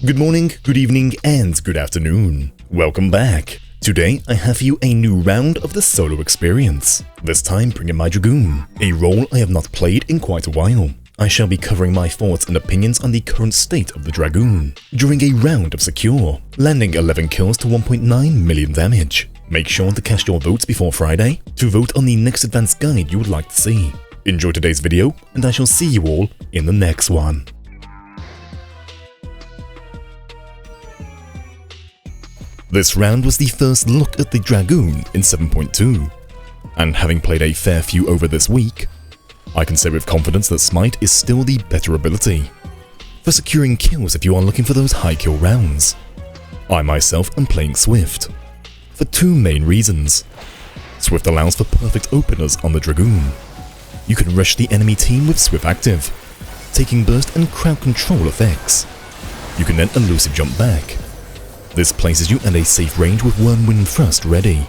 Good morning, good evening, and good afternoon. Welcome back. Today, I have for you a new round of the solo experience. This time bringing my Dragoon, a role I have not played in quite a while. I shall be covering my thoughts and opinions on the current state of the Dragoon during a round of Secure, landing 11 kills to 1.9 million damage. Make sure to cast your votes before Friday to vote on the next advanced guide you would like to see. Enjoy today's video, and I shall see you all in the next one. This round was the first look at the Dragoon in 7.2, and having played a fair few over this week, I can say with confidence that Smite is still the better ability for securing kills if you are looking for those high kill rounds. I myself am playing Swift for two main reasons. Swift allows for perfect openers on the Dragoon. You can rush the enemy team with Swift active, taking burst and crowd control effects. You can then elusive jump back. This places you at a safe range with Whirlwind Thrust ready,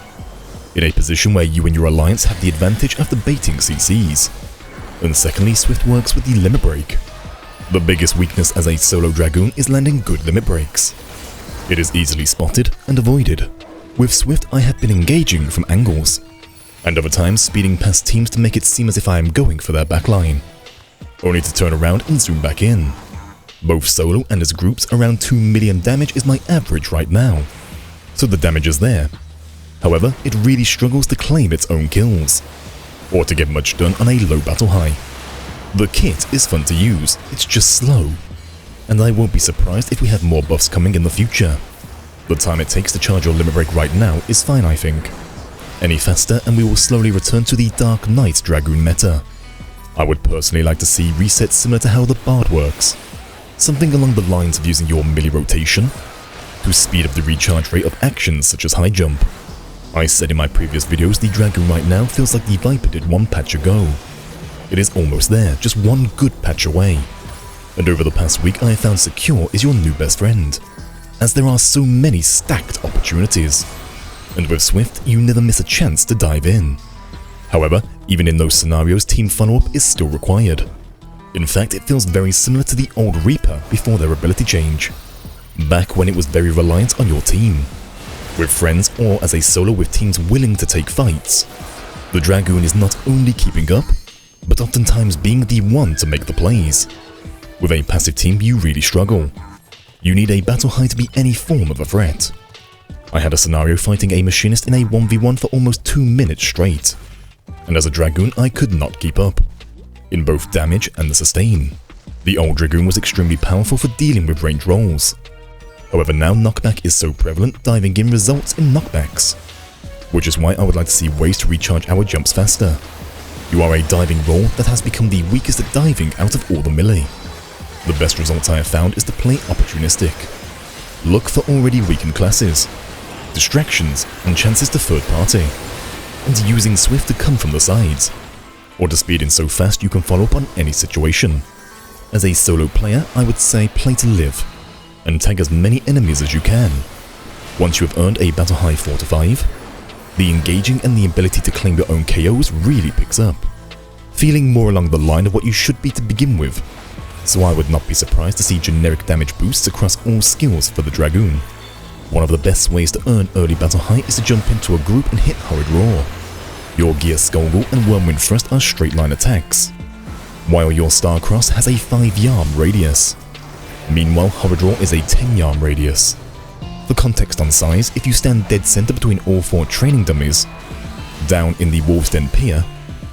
in a position where you and your alliance have the advantage after baiting CCs. And secondly, Swift works with the limit break. The biggest weakness as a solo Dragoon is landing good limit breaks. It is easily spotted and avoided. With Swift, I have been engaging from angles, and other times speeding past teams to make it seem as if I am going for their backline, only to turn around and zoom back in. Both solo and as groups, around 2 million damage is my average right now, so the damage is there. However, it really struggles to claim its own kills, or to get much done on a low battle high. The kit is fun to use, it's just slow, and I won't be surprised if we have more buffs coming in the future. The time it takes to charge your limit break right now is fine, I think. Any faster and we will slowly return to the Dark Knight Dragoon meta. I would personally like to see resets similar to how the Bard works. Something along the lines of using your melee rotation to speed up the recharge rate of actions such as high jump. I said in my previous videos, the Dragoon right now feels like the Viper did one patch ago. It is almost there, just one good patch away. And over the past week I have found Secure is your new best friend, as there are so many stacked opportunities. And with Swift, you never miss a chance to dive in. However, even in those scenarios, team follow-up is still required. In fact, it feels very similar to the old Reaper before their ability change, back when it was very reliant on your team. With friends or as a solo with teams willing to take fights, the Dragoon is not only keeping up, but oftentimes being the one to make the plays. With a passive team, you really struggle. You need a battle high to be any form of a threat. I had a scenario fighting a machinist in a 1v1 for almost 2 minutes straight, and as a Dragoon I could not keep up, in both damage and the sustain. The old Dragoon was extremely powerful for dealing with range rolls. However, now knockback is so prevalent, diving in results in knockbacks, which is why I would like to see ways to recharge our jumps faster. You are a diving role that has become the weakest at diving out of all the melee. The best results I have found is to play opportunistic. Look for already weakened classes, distractions and chances to third party, and using Swift to come from the sides, or to speed in so fast you can follow up on any situation. As a solo player, I would say play to live, and tag as many enemies as you can. Once you have earned a battle high 4 to 5, the engaging and the ability to claim your own KOs really picks up, feeling more along the line of what you should be to begin with. So I would not be surprised to see generic damage boosts across all skills for the Dragoon. One of the best ways to earn early battle high is to jump into a group and hit Horrid Roar. Your Gear Skullgall and Whirlwind Thrust are straight line attacks, while your Starcross has a 5-yarm radius. Meanwhile, Horrid Roar is a 10-yarm radius. For context on size, if you stand dead center between all 4 training dummies, down in the Wolf's Den Pier,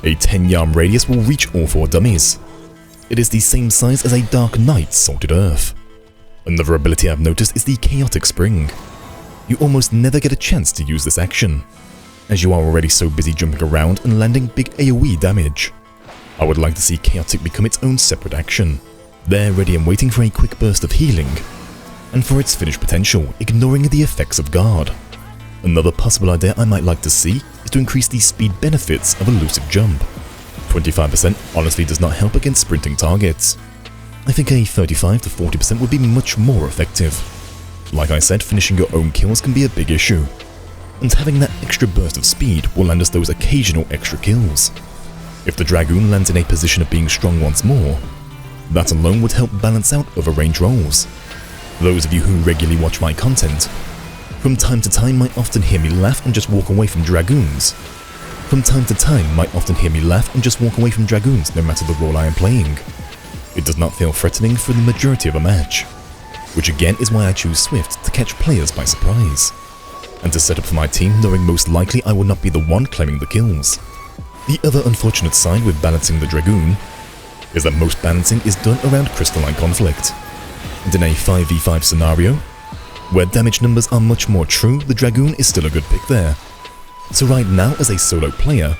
a 10-yarm radius will reach all 4 dummies. It is the same size as a Dark Knight's Salted Earth. Another ability I've noticed is the Chaotic Spring. You almost never get a chance to use this action, as you are already so busy jumping around and landing big AoE damage. I would like to see Chaotic become its own separate action, there ready and waiting for a quick burst of healing, and for its finished potential, ignoring the effects of Guard. Another possible idea I might like to see is to increase the speed benefits of Elusive Jump. 25% honestly does not help against sprinting targets. I think a 35 to 40% would be much more effective. Like I said, finishing your own kills can be a big issue, and having that extra burst of speed will land us those occasional extra kills. If the Dragoon lands in a position of being strong once more, that alone would help balance out other range rolls. Those of you who regularly watch my content, from time to time might often hear me laugh and just walk away from Dragoons. From time to time might often hear me laugh and just walk away from Dragoons no matter the role I am playing. It does not feel threatening for the majority of a match, which again is why I choose Swift to catch players by surprise, and to set up for my team knowing most likely I will not be the one claiming the kills. The other unfortunate side with balancing the Dragoon is that most balancing is done around crystalline conflict, and in a 5v5 scenario, where damage numbers are much more true, the Dragoon is still a good pick there. So right now, as a solo player,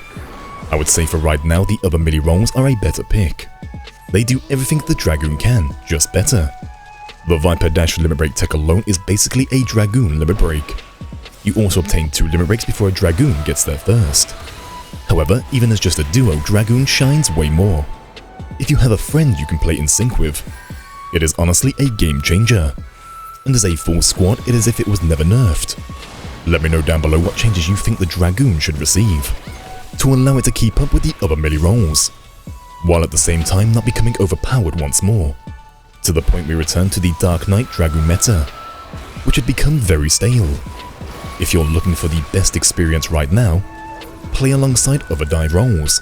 I would say for right now the other melee roles are a better pick. They do everything the Dragoon can, just better. The Viper Dash limit break tech alone is basically a Dragoon limit break. You also obtain 2 limit breaks before a Dragoon gets there first. However, even as just a duo, Dragoon shines way more. If you have a friend you can play in sync with, it is honestly a game changer. And as a full squad, it is as if it was never nerfed. Let me know down below what changes you think the Dragoon should receive, to allow it to keep up with the other melee roles, while at the same time not becoming overpowered once more, to the point we return to the Dark Knight Dragoon meta, which had become very stale. If you're looking for the best experience right now, play alongside other dive roles.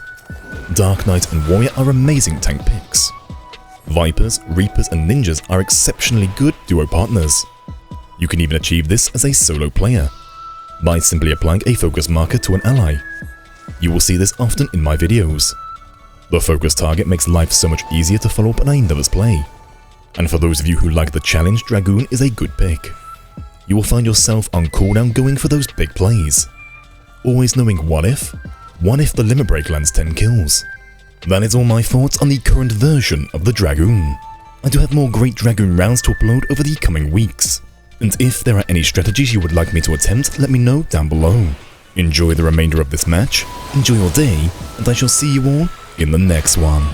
Dark Knight and Warrior are amazing tank picks. Vipers, Reapers and Ninjas are exceptionally good duo partners. You can even achieve this as a solo player, by simply applying a focus marker to an ally. You will see this often in my videos. The focus target makes life so much easier to follow up on another's play. And for those of you who like the challenge, Dragoon is a good pick. You will find yourself on cooldown going for those big plays, always knowing what if the limit break lands 10 kills. That is all my thoughts on the current version of the Dragoon. I do have more great Dragoon rounds to upload over the coming weeks, and if there are any strategies you would like me to attempt, let me know down below. Enjoy the remainder of this match, enjoy your day, and I shall see you all in the next one.